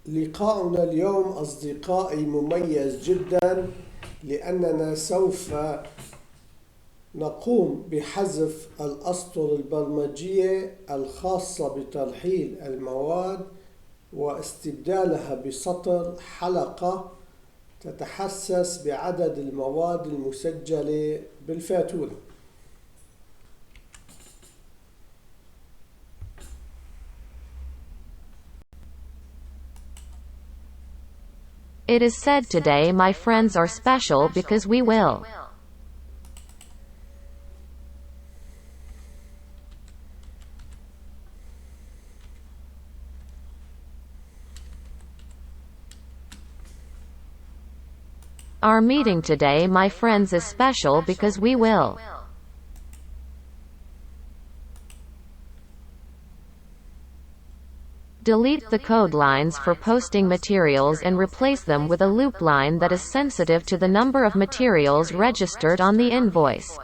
لقاؤنا اليوم أصدقائي مميز جدا، لأننا سوف نقوم بحذف الأسطر البرمجية الخاصة بترحيل المواد واستبدالها بسطر حلقة تتحسس بعدد المواد المسجلة بالفاتورة. It is said today my friends are special because we will. Our meeting today my friends is special because we will. Delete the code lines for posting materials and replace them with a loop line that is sensitive to the number of materials registered on the invoice.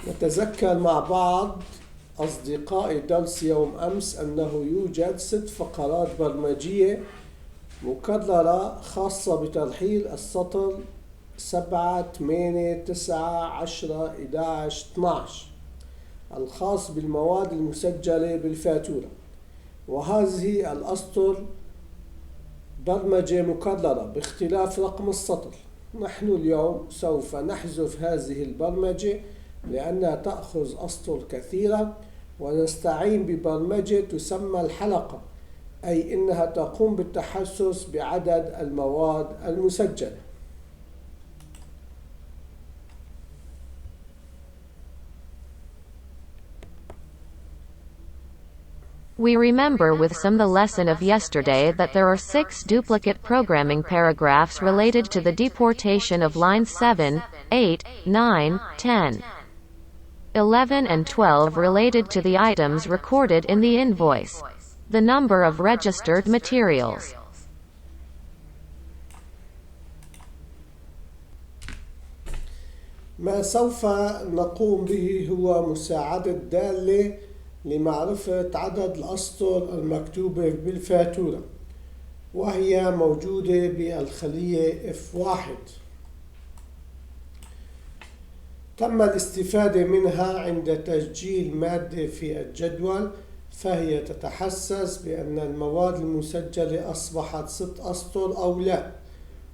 نتذكر مع بعض أصدقائي درس يوم أمس أنه يوجد 6 فقرات برمجية مكررة خاصة بترحيل السطر 7 8 9 10 11 12 الخاص بالمواد المسجلة بالفاتورة، وهذه الأسطر برمجة مكررة باختلاف رقم السطر. نحن اليوم سوف نحذف هذه البرمجة لأنها تأخذ أسطر كثيرة، ونستعين ببرمجة تسمى الحلقة، أي إنها تقوم بالتحسس بعدد المواد المسجلة. We remember with some the lesson of yesterday that there are 6 duplicate programming paragraphs related to the deportation of lines 7, 8, 9, 10, 11 and 12 related to the items recorded in the invoice. The number of registered materials. ما سوف نقوم به هو مساعدة دالة لمعرفة عدد الأسطر المكتوبة بالفاتورة، وهي موجودة بالخلية F1. تم الاستفادة منها عند تسجيل مادة في الجدول، فهي تتحسس بأن المواد المسجلة أصبحت 6 أسطر أو لا،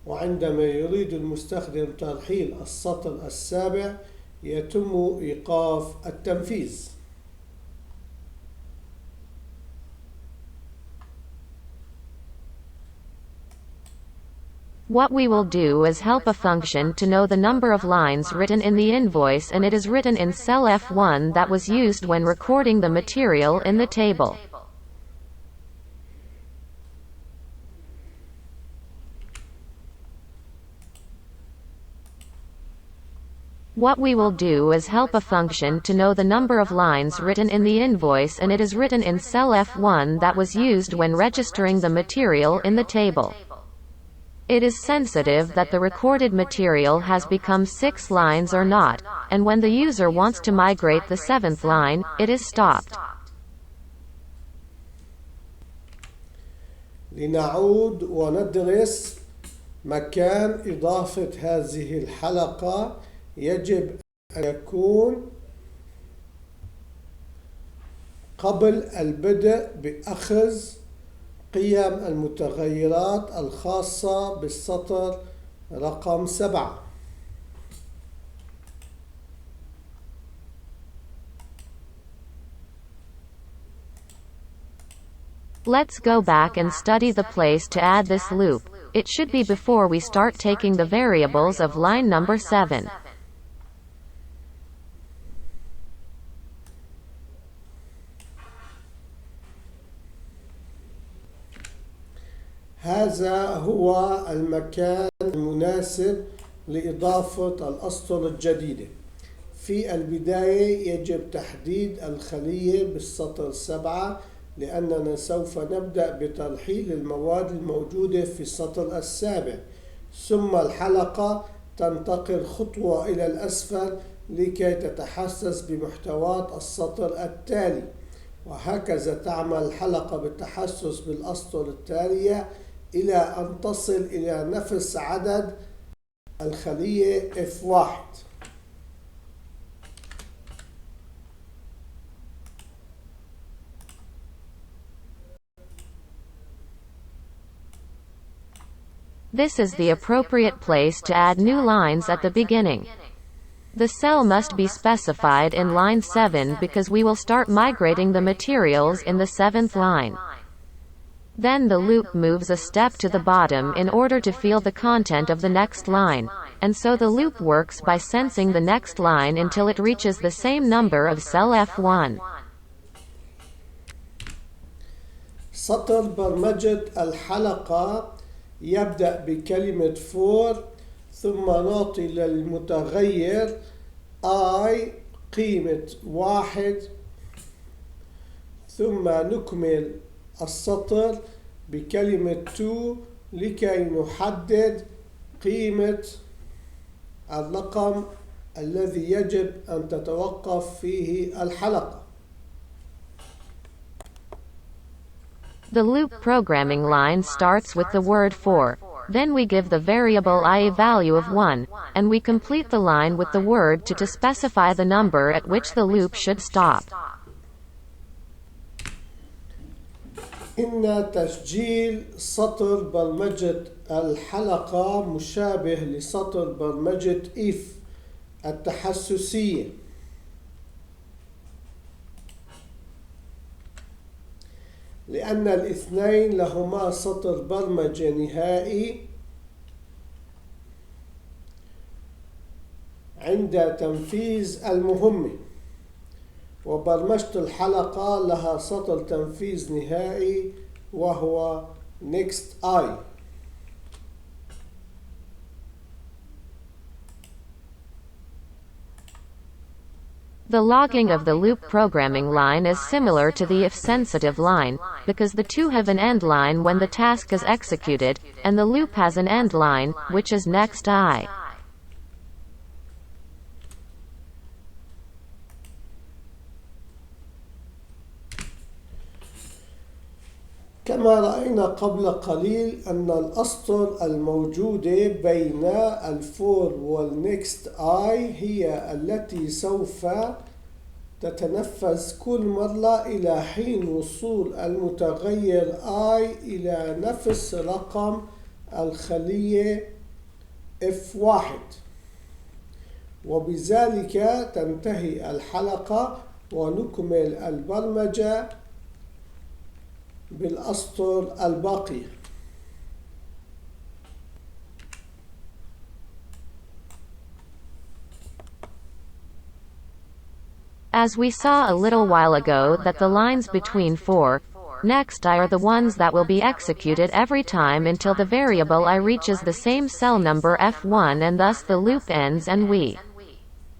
وعندما يريد المستخدم ترحيل السطر السابع يتم إيقاف التنفيذ. What we will do is help a function to know the number of lines written in the invoice, and it is written in cell F1 that was used when recording the material in the table. What we will do is help a function to know the number of lines written in the invoice, and it is written in cell F1 that was used when registering the material in the table. It is sensitive that the recorded material has become 6 lines or not, and when the user wants to migrate the 7th line, it is stopped. لنعود وندرس مكان إضافة هذه الحلقة. يجب أن يكون قبل البدء بأخذ قيم المتغيرات الخاصة بالسطر رقم 7. Let's go back and study the place to add this loop. It should be before we start taking the variables of line number 7. هذا هو المكان المناسب لإضافة الأسطر الجديدة. في البداية يجب تحديد الخلية بالسطر 7، لأننا سوف نبدأ بترحيل المواد الموجودة في السطر السابع، ثم الحلقة تنتقل خطوة إلى الأسفل لكي تتحسس بمحتويات السطر التالي، وهكذا تعمل الحلقة بالتحسس بالأسطر التالية إلى أن تصل إلى نفس عدد الخلية F1. This is the appropriate place to add new lines at the beginning. The cell must be specified in line 7 because we will start migrating the materials in the 7th line. Then the loop moves a step to the bottom in order to feel the content of the next line, and so the loop works by sensing the next line until it reaches the same number of cell F1. سطر برمجة الحلقة يبدأ بكلمة for، ثم نعطي للمتغير I قيمة 1، ثم نكمل السطر بكلمة to لكي نحدد قيمة الرقم الذي يجب أن تتوقف فيه الحلقة. The loop programming line starts with the word for. Then we give the variable I a value of 1, and we complete the line with the word to specify the number at which the loop should stop. إن تسجيل سطر برمجة الحلقة مشابه لسطر برمجة if التحسسية، لأن الاثنين لهما سطر برمجة نهائي عند تنفيذ المهمة، وبرمجة الحلقة لها سطر تنفيذ نهائي وهو next I. The logging of the loop programming line is similar to the if-sensitive line, because the two have an end line when the task is executed, and the loop has an end line, which is next I. كما رأينا قبل قليل أن الأسطر الموجودة بين الفور والنكست آي هي التي سوف تتنفذ كل مرة إلى حين وصول المتغير آي إلى نفس رقم الخلية F1، وبذلك تنتهي الحلقة ونكمل البرمجة بالأسطر الباقية. As we saw a little while ago that the lines between for, next I are the ones that will be executed every time until the variable I reaches the same cell number F1, and thus the loop ends and we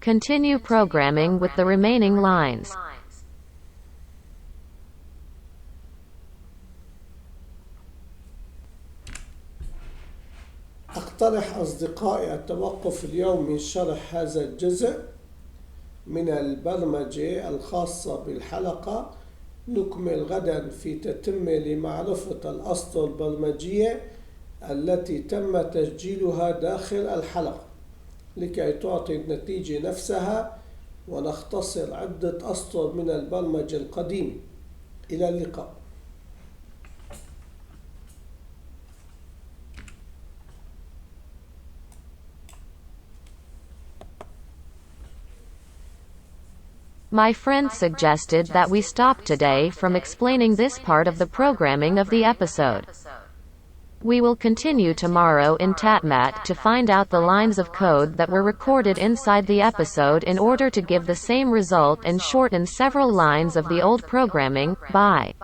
continue programming with the remaining lines. أقترح أصدقائي التوقف اليوم من شرح هذا الجزء من البرمجة الخاصة بالحلقة. نكمل غدا في تتمة لمعرفة الأسطر البرمجية التي تم تسجيلها داخل الحلقة لكي تعطي النتيجة نفسها، ونختصر عدة أسطر من البرمجة القديمة. إلى اللقاء. My friend suggested that we stop today from explaining this part of the programming of the episode. We will continue tomorrow in TatMat to find out the lines of code that were recorded inside the episode in order to give the same result and shorten several lines of the old programming. Bye.